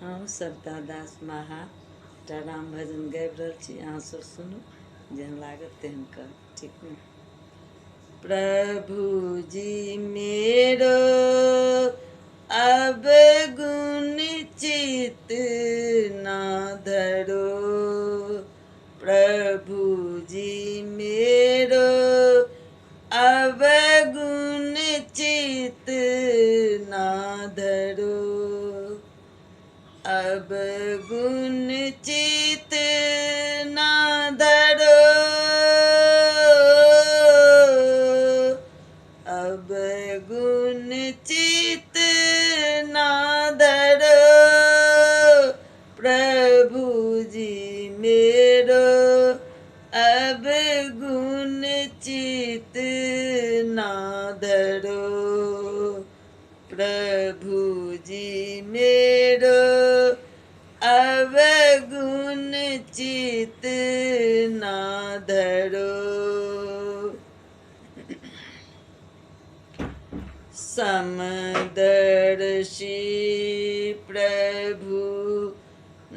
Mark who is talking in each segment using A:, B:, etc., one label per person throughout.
A: हम सरिता दास महा राम भजन गाबि रहल छी। अहाँ सब सुनू, जेहन लागत तेहन कर। ठीक ने? प्रभु जी मेरो अब गुण चित ना धरो, प्रभु जी मेरो अब गुण चित ना धरो, अब गुण चित ना धरो, अब गुण चित ना धरो, प्रभु जी मेरो अब गुण चित ना धरो, प्रभु जी मेरो अब गुण चित ना धरो। समदर्शी प्रभु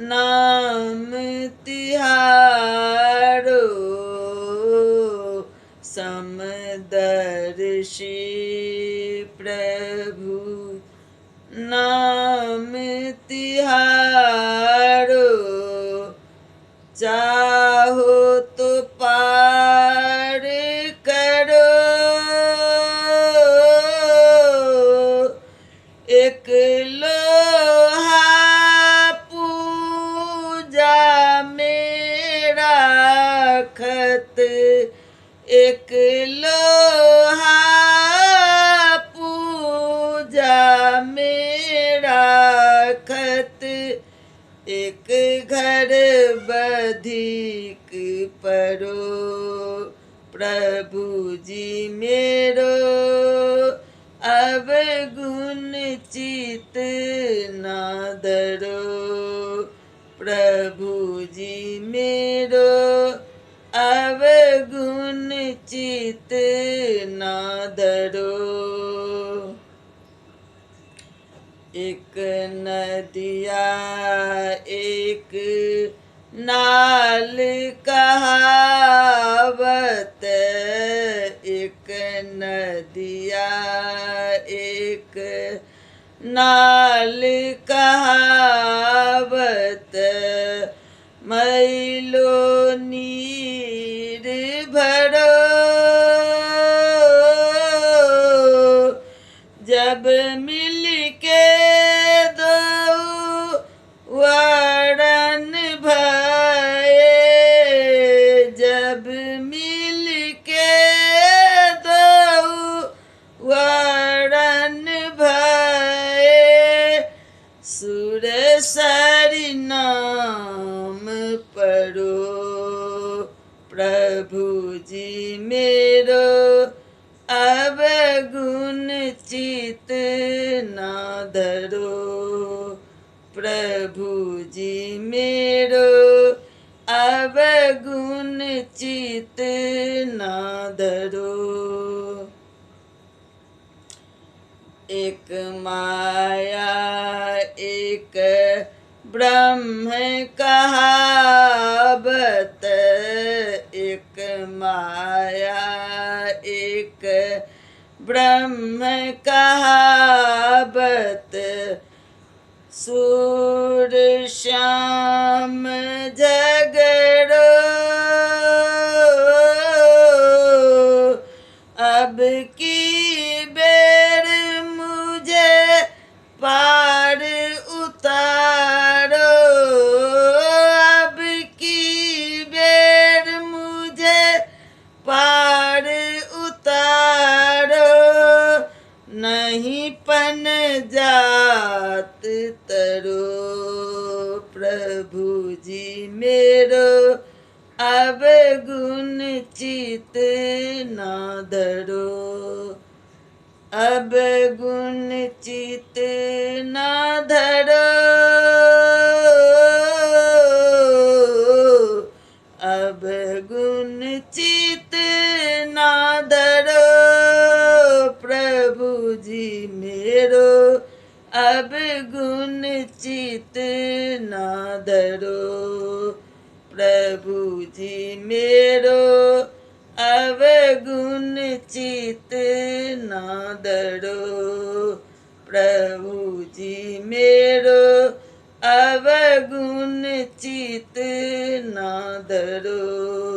A: नाम तिहारो, समदर्शी प्रभु नाम तिहारो, चाहो तो पार करो, एक लोहा पूजा मेरा खत, एक लोहा पूजा मेरा खत, एक घर बधिक परो, प्रभु जी मेरो अब गुण चित ना धरो, प्रभु जी मेरो अब गुण चित ना धरो। एक नदिया एक नाल कहावत, एक नदिया एक नाल कहावत, मैलो नीर भरो, जब मिल के दो वरण भये, जब मिल के दो वरण भये, सुर सरि नाम पढ़ो, प्रभु जी मेरो अब गुण चित ना धरो, प्रभु जी मेरो अब गुण चित ना धरो। एक माया एक ब्रह्म कहावत, एक माया एक ब्रह्म कहावत, सूर श्याम झगड़ो, अब की बेर मुझे पार उतारो, अब की बेर मुझे पार उतारो, नहीं पन जात तरो, प्रभु जी मेरो अब गुण चित ना धरो, अब गुण चित ना धरो, अब गुण चित ना धरो, प्रभु जी मेरो अब गुण चित ना धरो। प्रभु जी मेरो अब गुण चित ना धरो। प्रभु जी मेरो अब गुण चित ना धरो।